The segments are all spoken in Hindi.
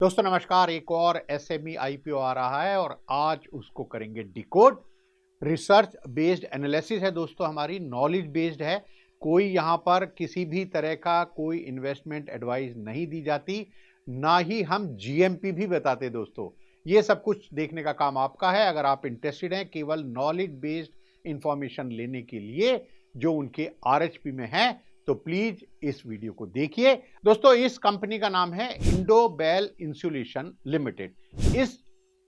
दोस्तों नमस्कार। एक और एसएमई आईपीओ आ रहा है और आज उसको करेंगे डिकोड। रिसर्च बेस्ड एनालिसिस है दोस्तों, हमारी नॉलेज बेस्ड है। कोई यहाँ पर किसी भी तरह का कोई इन्वेस्टमेंट एडवाइस नहीं दी जाती, ना ही हम जीएमपी भी बताते दोस्तों। ये सब कुछ देखने का काम आपका है। अगर आप इंटरेस्टेड हैं केवल नॉलेज बेस्ड इंफॉर्मेशन लेने के लिए जो उनके आरएचपी में है, तो प्लीज इस वीडियो को देखिए। दोस्तों इस कंपनी का नाम है इंडोबेल इंसुलेशन लिमिटेड। इस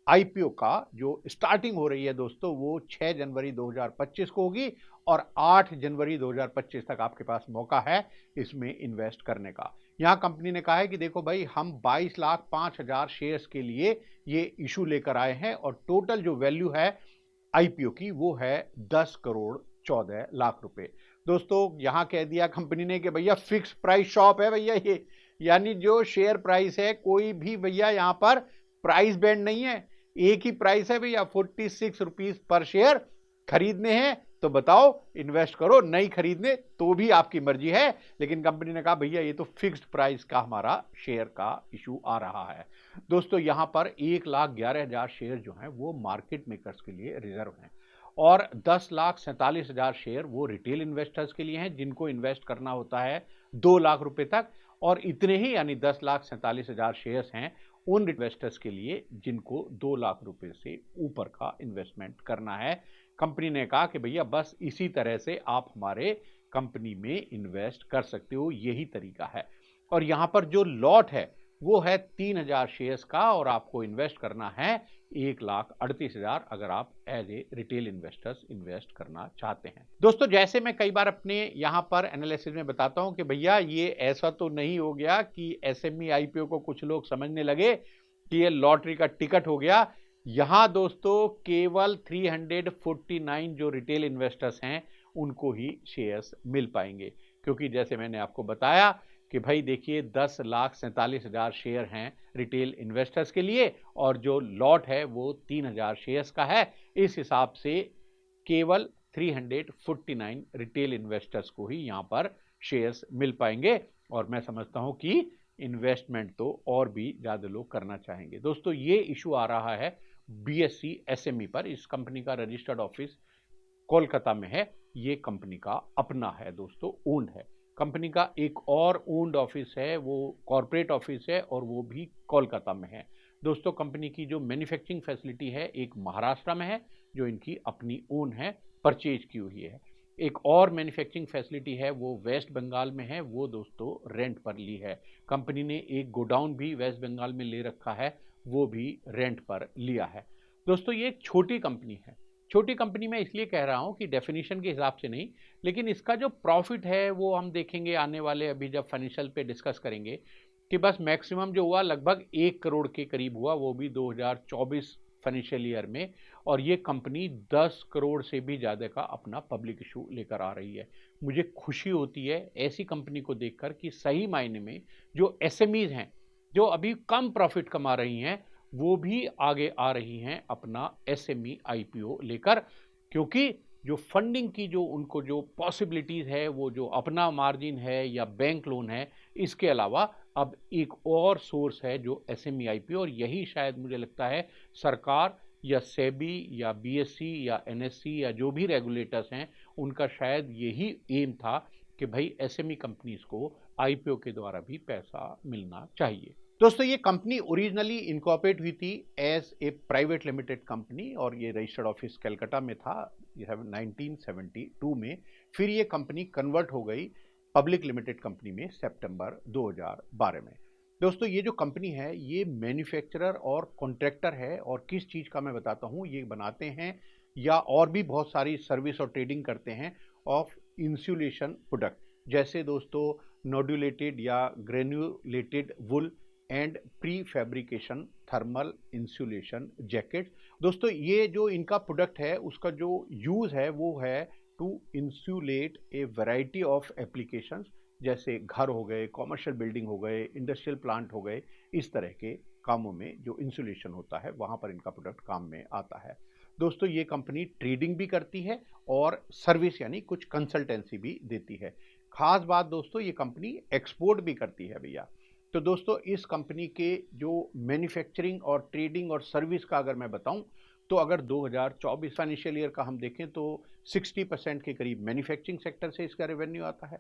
आईपीओ का जो स्टार्टिंग हो रही है दोस्तों वो 6 जनवरी 2025 को होगी और 8 जनवरी 2025 तक आपके पास मौका है इसमें इन्वेस्ट करने का। यहां कंपनी ने कहा है कि देखो भाई, हम 22,05,000 शेयर्स के लिए ये इशू लेकर आए हैं और टोटल जो वैल्यू है आईपीओ की वो है 10 करोड़ 14 लाख रुपए। दोस्तों यहां कह दिया कंपनी ने कि भैया फिक्स प्राइस शॉप है भैया ये, यानी जो शेयर प्राइस है कोई भी भैया यहां पर प्राइस बैंड नहीं है, एक ही प्राइस है भैया 46 रुपीज पर शेयर। खरीदने हैं तो बताओ, इन्वेस्ट करो, नहीं खरीदने तो भी आपकी मर्जी है। लेकिन कंपनी ने कहा भैया ये तो फिक्स्ड प्राइस का हमारा शेयर का इशू आ रहा है। दोस्तों यहां पर 1,11,000 शेयर जो हैं वो मार्केट मेकर्स के लिए रिजर्व हैं और 10,47,000 शेयर वो रिटेल इन्वेस्टर्स के लिए हैं जिनको इन्वेस्ट करना होता है 2 लाख रुपए तक, और इतने ही यानी 10,47,000 शेयर्स हैं उन इन्वेस्टर्स के लिए जिनको 2 लाख रुपए से ऊपर का इन्वेस्टमेंट करना है। कंपनी ने कहा कि भैया बस इसी तरह से आप हमारे कंपनी में इन्वेस्ट कर सकते हो, यही तरीका है। और यहां पर जो लॉट है वो है 3,000 शेयर्स का और आपको इन्वेस्ट करना है 1,38,000 अगर आप as a retail investors invest करना चाहते हैं। दोस्तों जैसे मैं कई बार अपने यहां पर एनालिसिस में बताता हूं कि भैया ये ऐसा तो नहीं हो गया कि एसएमई आईपीओ को कुछ लोग समझने लगे कि ये लॉटरी का टिकट हो गया। यहां दोस्तों केवल 349 जो रिटेल इन्वेस्टर्स हैं उनको ही शेयर्स मिल पाएंगे, क्योंकि जैसे मैंने आपको बताया कि भाई देखिए 10,47,000 शेयर हैं रिटेल इन्वेस्टर्स के लिए और जो लॉट है वो 3,000 शेयर्स का है। इस हिसाब से केवल 349 रिटेल इन्वेस्टर्स को ही यहां पर शेयर्स मिल पाएंगे और मैं समझता हूं कि इन्वेस्टमेंट तो और भी ज्यादा लोग करना चाहेंगे। दोस्तों ये इशू आ रहा है बीएसई एसएमई पर। इस कंपनी का रजिस्टर्ड ऑफिस कोलकाता में है, ये कंपनी का अपना है दोस्तों, ओन्ड है। कंपनी का एक और ओन्ड ऑफिस है, वो कॉर्पोरेट ऑफिस है और वो भी कोलकाता में है। दोस्तों कंपनी की जो मैन्युफैक्चरिंग फैसिलिटी है एक महाराष्ट्र में है जो इनकी अपनी ओन है, परचेज की हुई है। एक और मैन्युफैक्चरिंग फैसिलिटी है वो वेस्ट बंगाल में है, वो दोस्तों रेंट पर ली है। कंपनी ने एक गोडाउन भी वेस्ट बंगाल में ले रखा है, वो भी रेंट पर लिया है। दोस्तों ये एक छोटी कंपनी है। छोटी कंपनी मैं इसलिए कह रहा हूं कि डेफिनेशन के हिसाब से नहीं, लेकिन इसका जो प्रॉफिट है वो हम देखेंगे आने वाले, अभी जब फाइनेंशियल पे डिस्कस करेंगे, कि बस मैक्सिमम जो हुआ लगभग 1 करोड़ के करीब हुआ, वो भी 2024 फाइनेंशियल ईयर में। और ये कंपनी 10 करोड़ से भी ज़्यादा का अपना पब्लिक इशू लेकर आ रही है। मुझे खुशी होती है ऐसी कंपनी को देखकर कि सही मायने में जो एसएमईज हैं जो अभी कम प्रॉफिट कमा रही हैं वो भी आगे आ रही हैं अपना एसएमई आईपीओ लेकर, क्योंकि जो फंडिंग की जो उनको जो पॉसिबिलिटीज है, वो जो अपना मार्जिन है या बैंक लोन है, इसके अलावा अब एक और सोर्स है जो एसएमई आईपीओ। और यही शायद मुझे लगता है सरकार या सेबी या बीएसई या एनएससी या जो भी रेगुलेटर्स हैं उनका शायद यही एम था कि भाई एसएमई कंपनीज को आईपीओ के द्वारा भी पैसा मिलना चाहिए। दोस्तों ये कंपनी ओरिजिनली इनकॉर्पोरेट हुई थी as a private limited company और ये रजिस्टर्ड ऑफिस कलकत्ता में था 1972 में। फिर ये कंपनी कन्वर्ट हो गई पब्लिक लिमिटेड कंपनी में सितंबर 2012 में। दोस्तों ये जो कंपनी है ये मैन्युफैक्चरर और कॉन्ट्रैक्टर है, और किस चीज़ का मैं बताता हूँ, ये बनाते हैं या और भी बहुत सारी सर्विस और ट्रेडिंग करते हैं ऑफ इंसुलेशन प्रोडक्ट, जैसे दोस्तों नोड्यूलेटेड या granulated wool and prefabrication thermal insulation jacket. दोस्तों ये जो इनका प्रोडक्ट है उसका जो यूज़ है वो है to insulate a variety of applications, जैसे घर हो गए, कॉमर्शियल बिल्डिंग हो गए, इंडस्ट्रियल प्लांट हो गए, इस तरह के कामों में जो इंसुलेशन होता है वहाँ पर इनका प्रोडक्ट काम में आता है। दोस्तों ये कंपनी ट्रेडिंग भी करती है और सर्विस यानी कुछ कंसल्टेंसी भी देती है। खास बात दोस्तों ये कंपनी एक्सपोर्ट भी करती है भैया। तो दोस्तों इस कंपनी के जो मैन्युफैक्चरिंग और ट्रेडिंग और सर्विस का अगर मैं बताऊं, तो अगर 2024 फाइनेंशियल ईयर का हम देखें तो 60% के करीब मैन्युफैक्चरिंग सेक्टर से इसका रेवेन्यू आता है,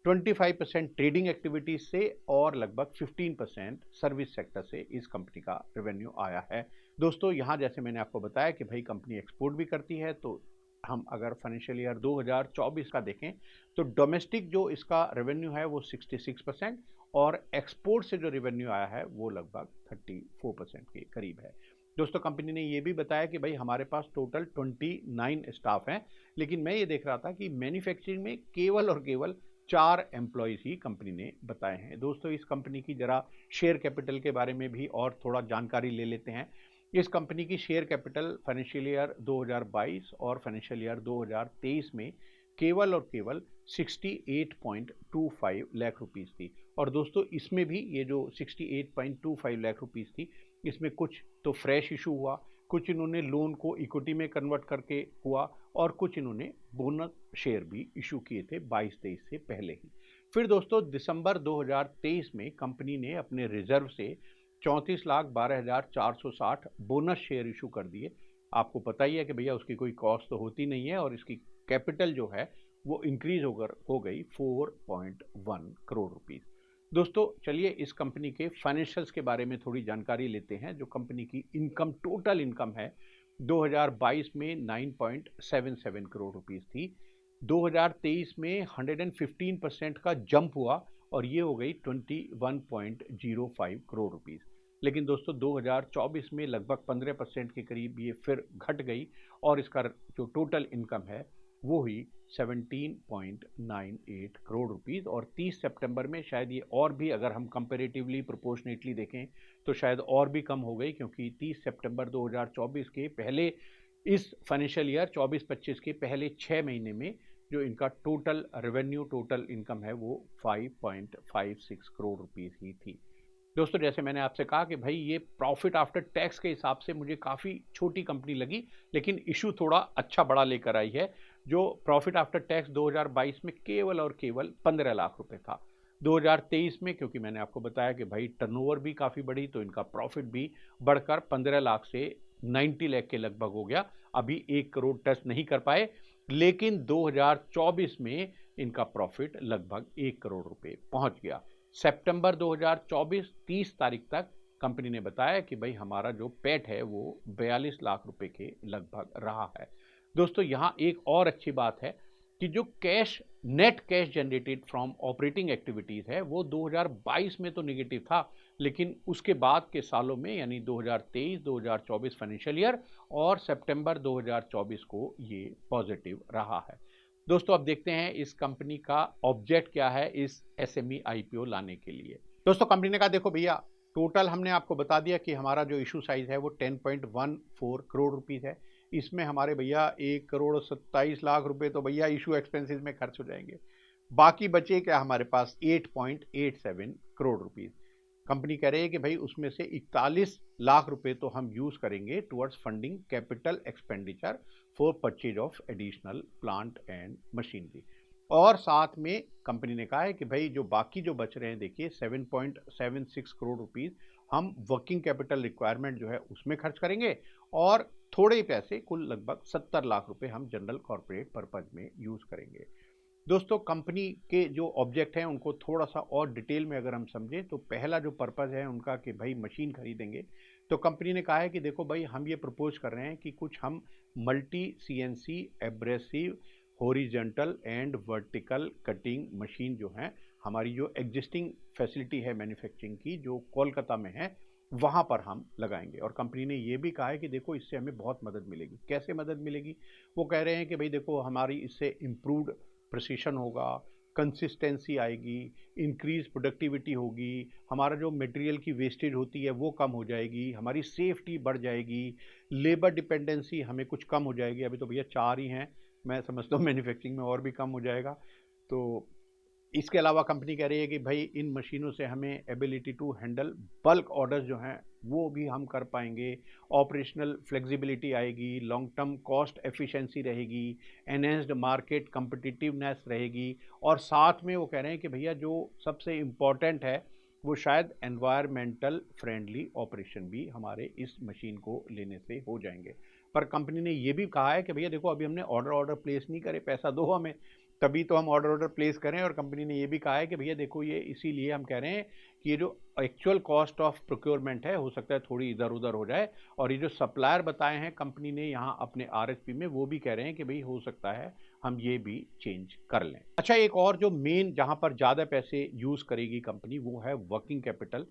25% ट्रेडिंग एक्टिविटीज से और लगभग 15% सर्विस सेक्टर से इस कंपनी का रेवेन्यू आया है। दोस्तों यहाँ जैसे मैंने आपको बताया कि भाई कंपनी एक्सपोर्ट भी करती है, तो हम अगर फाइनेंशियल ईयर 2024 का देखें तो डोमेस्टिक जो इसका रेवेन्यू है वो 66% और एक्सपोर्ट से जो रेवेन्यू आया है वो लगभग 34% के करीब है। दोस्तों कंपनी ने ये भी बताया कि भाई हमारे पास टोटल 29 स्टाफ हैं, लेकिन मैं ये देख रहा था कि मैन्युफैक्चरिंग में केवल और केवल 4 एम्प्लॉयज़ ही कंपनी ने बताए हैं। दोस्तों इस कंपनी की जरा शेयर कैपिटल के बारे में भी और थोड़ा जानकारी ले लेते हैं। इस कंपनी की शेयर कैपिटल फाइनेंशियल ईयर 2022 और फाइनेंशियल ईयर 2023 में केवल और केवल 68.25 लाख रुपीस थी। और दोस्तों इसमें भी ये जो 68.25 लाख रुपीस थी, इसमें कुछ तो फ्रेश इशू हुआ, कुछ इन्होंने लोन को इक्विटी में कन्वर्ट करके हुआ और कुछ इन्होंने बोनस शेयर भी इशू किए थे 22-23 से पहले ही। फिर दोस्तों दिसंबर 2023 में कंपनी ने अपने रिजर्व से 34,12,460 बोनस शेयर इशू कर दिए। आपको पता ही है कि भैया उसकी कोई कॉस्ट तो होती नहीं है और इसकी कैपिटल जो है वो इंक्रीज होकर हो गई 4.1 करोड़ रुपीस। दोस्तों चलिए इस कंपनी के फाइनेंशियल्स के बारे में थोड़ी जानकारी लेते हैं। जो कंपनी की इनकम, टोटल इनकम है 2022 में 9.77 करोड़ रुपीस थी, 2023 में 115% का जंप हुआ और ये हो गई 21.05 करोड़ रुपीस। लेकिन दोस्तों 2024 में लगभग 15% के करीब ये फिर घट गई और इसका जो टोटल इनकम है वो हुई 17.98 करोड़ रुपीस। और 30 सितंबर में शायद ये और भी, अगर हम कंपैरेटिवली प्रोपोर्शनेटली देखें तो शायद और भी कम हो गई, क्योंकि 30 सितंबर 2024 के पहले, इस फाइनेंशियल ईयर 24-25 के पहले 6 महीने में जो इनका टोटल रेवेन्यू, टोटल इनकम है वो 5.56 करोड़ रुपीस ही थी। दोस्तों जैसे मैंने आपसे कहा कि भाई ये प्रॉफिट आफ्टर टैक्स के हिसाब से मुझे काफ़ी छोटी कंपनी लगी, लेकिन इशू थोड़ा अच्छा बड़ा लेकर आई है। जो प्रॉफिट आफ्टर टैक्स 2022 में केवल और केवल 15 लाख रुपए था, 2023 में क्योंकि मैंने आपको बताया कि भाई टर्नओवर भी काफ़ी बढ़ी तो इनका प्रॉफिट भी बढ़कर 15 लाख से 90 लाख के लगभग हो गया। अभी 1 करोड़ टच नहीं कर पाए, लेकिन 2024 में इनका प्रॉफिट लगभग 1 करोड़ रुपए पहुंच गया। सितंबर 2024 30 तारीख तक कंपनी ने बताया कि भाई हमारा जो पैट है वो 42 लाख रुपए के लगभग रहा है। दोस्तों यहाँ एक और अच्छी बात है कि जो cash, net cash generated from operating activities है वो 2022 में तो निगेटिव था, लेकिन उसके बाद के सालों में यानी 2023, 2024 फाइनेंशियल ईयर और सितंबर 2024 को ये पॉजिटिव रहा है। दोस्तों अब देखते हैं इस कंपनी का ऑब्जेक्ट क्या है इस एसएमई आईपीओ लाने के लिए। दोस्तों कंपनी ने कहा देखो भैया, टोटल हमने आपको बता दिया कि हमारा जो इशू साइज है वो 10.14 करोड़ रुपीस है। इसमें हमारे भैया 1 करोड़ 27 लाख रुपए तो भैया इशू एक्सपेंसेस में खर्च हो जाएंगे। बाकी बचे क्या हमारे पास 8.87 करोड़ रुपीस। कंपनी कह रही है कि भाई उसमें से 41 लाख रुपए तो हम यूज करेंगे towards funding capital expenditure for purchase of additional plant and machinery. और साथ में कंपनी ने कहा है कि भाई जो बाकी जो बच रहे हैं, देखिए 7.76 करोड़ रुपीस हम वर्किंग कैपिटल रिक्वायरमेंट जो है उसमें खर्च करेंगे और थोड़े पैसे, कुल लगभग 70 लाख रुपए हम जनरल कॉर्पोरेट पर्पज में यूज करेंगे। दोस्तों कंपनी के जो ऑब्जेक्ट हैं उनको थोड़ा सा और डिटेल में अगर हम समझें तो पहला जो पर्पज़ है उनका कि भाई मशीन खरीदेंगे, तो कंपनी ने कहा है कि देखो भाई हम ये प्रपोज कर रहे हैं कि कुछ हम multi CNC abrasive horizontal and vertical cutting machine जो हैं, हमारी जो एग्जिस्टिंग फैसिलिटी है मैन्युफैक्चरिंग की जो कोलकाता में है वहाँ पर हम लगाएंगे। और कंपनी ने ये भी कहा है कि देखो इससे हमें बहुत मदद मिलेगी। कैसे मदद मिलेगी? वो कह रहे हैं कि भाई देखो हमारी इससे इम्प्रूव्ड प्रिसीशन होगा, कंसिस्टेंसी आएगी, इंक्रीज प्रोडक्टिविटी होगी, हमारा जो मटेरियल की वेस्टेज होती है वो कम हो जाएगी, हमारी सेफ्टी बढ़ जाएगी, लेबर डिपेंडेंसी हमें कुछ कम हो जाएगी। अभी तो भैया 4 ही हैं, मैं समझता हूँ मैन्युफैक्चरिंग में और भी कम हो जाएगा। तो इसके अलावा कंपनी कह रही है कि भाई इन मशीनों से हमें ability to handle bulk orders जो हैं वो भी हम कर पाएंगे, ऑपरेशनल फ्लेक्सिबिलिटी आएगी, लॉन्ग टर्म कॉस्ट एफिशिएंसी रहेगी, एनहेंस्ड मार्केट कम्पिटिटिवनेस रहेगी। और साथ में वो कह रहे हैं कि भैया जो सबसे इम्पॉर्टेंट है वो शायद एनवायरमेंटल फ्रेंडली ऑपरेशन भी हमारे इस मशीन को लेने से हो जाएंगे। पर कंपनी ने ये भी कहा है कि भैया देखो अभी हमने ऑर्डर प्लेस नहीं करे, पैसा दो हमें, तभी तो हम ऑर्डर प्लेस करें। और कंपनी ने ये भी कहा है कि भैया देखो ये इसीलिए हम कह रहे हैं कि ये जो एक्चुअल कॉस्ट ऑफ प्रोक्योरमेंट है हो सकता है थोड़ी इधर उधर हो जाए, और ये जो सप्लायर बताए हैं कंपनी ने यहाँ अपने आरएचपी में, वो भी कह रहे हैं कि भाई हो सकता है हम ये भी चेंज कर लें। अच्छा, एक और जो मेन जहाँ पर ज़्यादा पैसे यूज़ करेगी कंपनी वो है वर्किंग कैपिटल।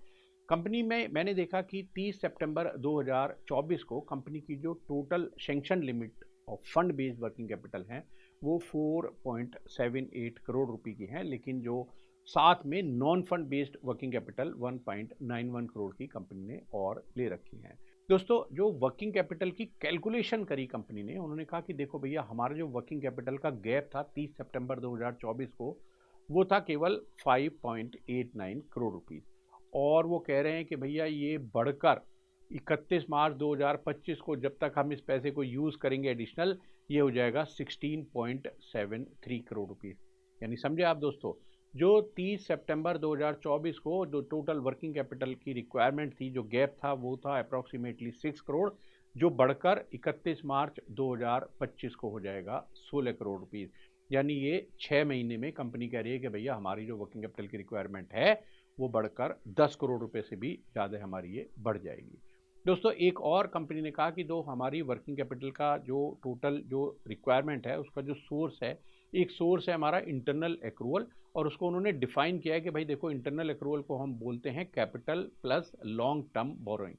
कंपनी में मैंने देखा कि 30 सितंबर 2024 को कंपनी की जो total sanction limit of fund based working capital है वो 4.78 करोड़ रुपए की है, लेकिन जो साथ में non fund based working capital 1.91 crore की कंपनी ने और ले रखी है। दोस्तों, जो वर्किंग कैपिटल की कैलकुलेशन करी कंपनी ने, उन्होंने कहा कि देखो भैया हमारा जो वर्किंग कैपिटल का गैप था 30 सितंबर 2024 को वो था केवल 5.89 करोड़ रुपीस, और वो कह रहे हैं कि भैया ये बढ़कर 31 मार्च 2025 को जब तक हम इस पैसे को यूज़ करेंगे एडिशनल, ये हो जाएगा 16.73 करोड़ रुपीस। यानी समझे आप दोस्तों, जो 30 सितंबर 2024 को जो टोटल वर्किंग कैपिटल की रिक्वायरमेंट थी, जो गैप था वो था अप्रॉक्सीमेटली 6 करोड़, जो बढ़कर 31 मार्च 2025 को हो जाएगा 16 करोड़ रुपीस। यानी ये 6 महीने में कंपनी कह रही है कि भैया हमारी जो वर्किंग कैपिटल की रिक्वायरमेंट है वो बढ़कर 10 करोड़ रुपए से भी ज़्यादा हमारी ये बढ़ जाएगी। दोस्तों, एक और कंपनी ने कहा कि जो हमारी वर्किंग कैपिटल का जो टोटल जो रिक्वायरमेंट है उसका जो सोर्स है, एक सोर्स है हमारा इंटरनल एक्रूवल, और उसको उन्होंने डिफाइन किया है कि भाई देखो इंटरनल एक्रूवल को हम बोलते हैं capital plus long term borrowing.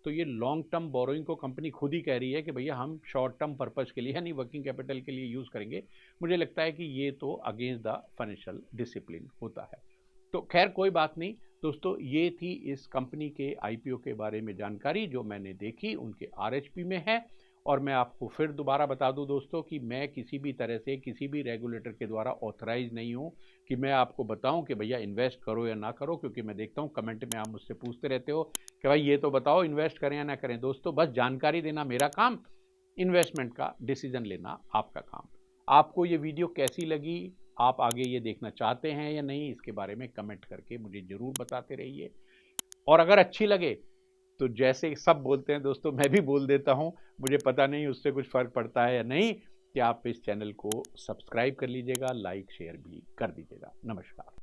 तो ये लॉन्ग टर्म बोरोइंग को कंपनी खुद ही कह रही है कि भैया हम शॉर्ट टर्म पर्पज़ के लिए यानी वर्किंग कैपिटल के लिए यूज़ करेंगे। मुझे लगता है कि ये तो अगेंस्ट द फाइनेंशियल डिसिप्लिन होता है। तो खैर कोई बात नहीं दोस्तों, ये थी इस कंपनी के आईपीओ के बारे में जानकारी जो मैंने देखी, उनके आरएचपी में है। और मैं आपको फिर दोबारा बता दूं दोस्तों कि मैं किसी भी तरह से किसी भी रेगुलेटर के द्वारा ऑथराइज नहीं हूं कि मैं आपको बताऊं कि भैया इन्वेस्ट करो या ना करो, क्योंकि मैं देखता हूं कमेंट में आप मुझसे पूछते रहते हो कि भाई ये तो बताओ इन्वेस्ट करें या ना करें। दोस्तों, बस जानकारी देना मेरा काम, इन्वेस्टमेंट का डिसीजन लेना आपका काम। आपको ये वीडियो कैसी लगी, आप आगे ये देखना चाहते हैं या नहीं, इसके बारे में कमेंट करके मुझे ज़रूर बताते रहिए। और अगर अच्छी लगे तो जैसे सब बोलते हैं दोस्तों, मैं भी बोल देता हूं, मुझे पता नहीं उससे कुछ फ़र्क पड़ता है या नहीं, कि आप इस चैनल को सब्सक्राइब कर लीजिएगा, लाइक शेयर भी कर दीजिएगा। नमस्कार।